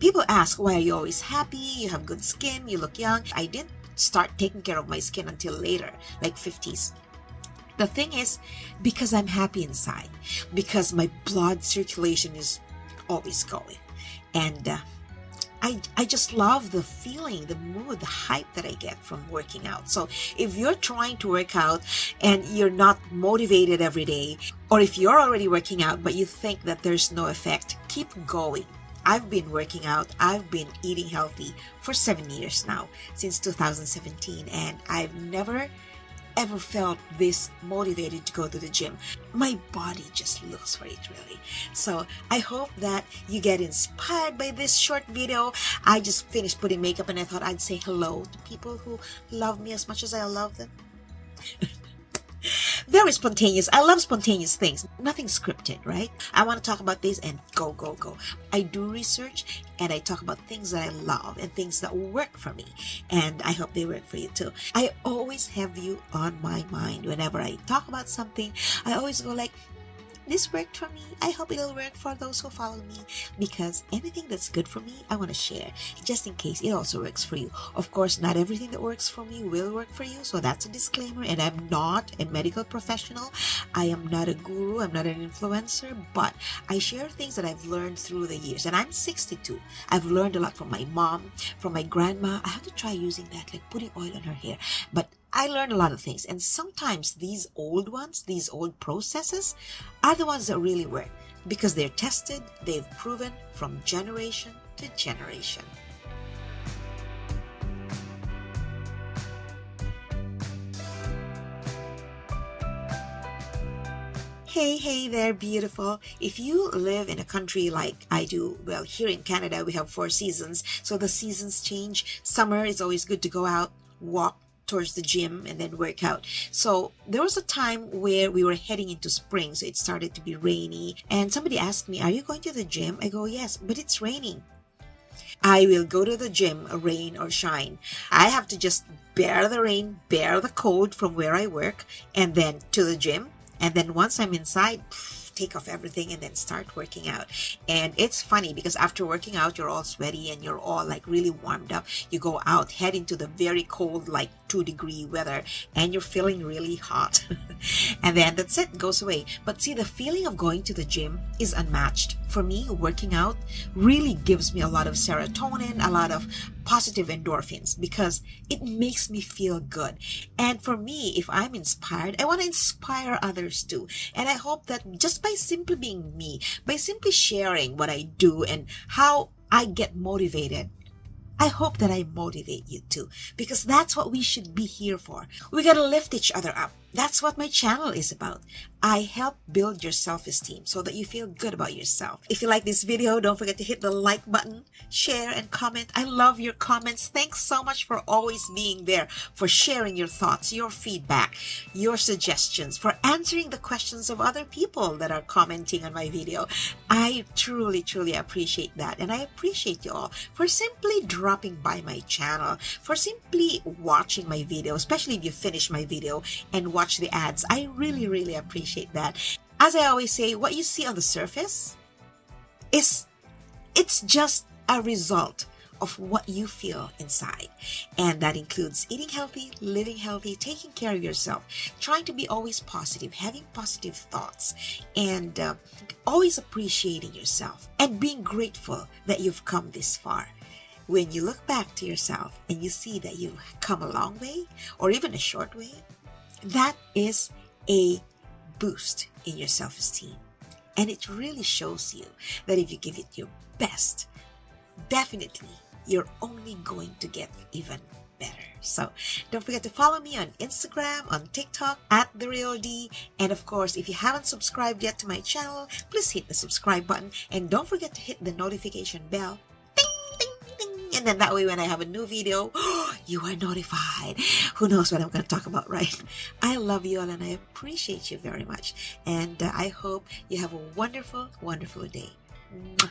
People ask, why are you always happy? You have good skin, you look young. I didn't start taking care of my skin until later, like 50s. The thing is, because I'm happy inside, because my blood circulation is always going. And I just love the feeling, the mood, the hype that I get from working out. So if you're trying to work out and you're not motivated every day, or if you're already working out but you think that there's no effect, keep going. I've been working out, I've been eating healthy for 7 years now, since 2017, and I've never ever felt this motivated to go to the gym. My body just looks for it, really. So I hope that you get inspired by this short video. I just finished putting makeup and I thought I'd say hello to people who love me as much as I love them. Very spontaneous. I love spontaneous things. Nothing scripted, right? I want to talk about this and go, go, go. I do research and I talk about things that I love and things that work for me. And I hope they work for you too. I always have you on my mind. Whenever I talk about something, I always go like, this worked for me. I hope it'll work for those who follow me, because anything that's good for me, I want to share, just in case it also works for you. Of course, not everything that works for me will work for you, so that's a disclaimer. And I'm not a medical professional. I am not a guru. I'm not an influencer, but I share things that I've learned through the years. And I'm 62. I've learned a lot from my mom, from my grandma. I have to try using that, like putting oil on her hair. But I learned a lot of things, and sometimes these old ones, these old processes are the ones that really work, because they're tested, they've proven from generation to generation. Hey there, beautiful. If you live in a country like I do, well, here in Canada, we have 4 seasons, so the seasons change. Summer is always good to go out, walk towards the gym and then work out. So there was a time where we were heading into spring, so it started to be rainy, and somebody asked me, are you going to the gym? I go, yes, but it's raining. I will go to the gym, rain or shine. I have to just bear the rain, bear the cold from where I work, and then to the gym. And then once I'm inside, take off everything and then start working out. And it's funny because after working out, you're all sweaty and you're all like really warmed up. You go out, head into the very cold, like 2-degree weather, and you're feeling really hot. And then that's it, goes away. But see, the feeling of going to the gym is unmatched. For me, working out really gives me a lot of serotonin, a lot of positive endorphins, because it makes me feel good. And for me, if I'm inspired, I want to inspire others too. And I hope that just by simply being me, by simply sharing what I do and how I get motivated, I hope that I motivate you too, because that's what we should be here for. We gotta lift each other up. That's what my channel is about. I help build your self-esteem so that you feel good about yourself. If you like this video, don't forget to hit the like button, share, and comment. I love your comments. Thanks so much for always being there, for sharing your thoughts, your feedback, your suggestions, for answering the questions of other people that are commenting on my video. I truly, truly appreciate that. And I appreciate you all for simply dropping by my channel, for simply watching my video, especially if you finish my video and watch the ads. I really, really appreciate that. As I always say, what you see on the surface it's just a result of what you feel inside. And that includes eating healthy, living healthy, taking care of yourself, trying to be always positive, having positive thoughts, and always appreciating yourself and being grateful that you've come this far. When you look back to yourself and you see that you've come a long way, or even a short way, that is a boost in your self-esteem. And it really shows you that if you give it your best, definitely you're only going to get even better. So don't forget to follow me on Instagram, on TikTok, @TheRealD. And of course, if you haven't subscribed yet to my channel, please hit the subscribe button. And don't forget to hit the notification bell. And then that way, when I have a new video, you are notified. Who knows what I'm going to talk about, right? I love you all and I appreciate you very much. And I hope you have a wonderful, wonderful day. Mwah.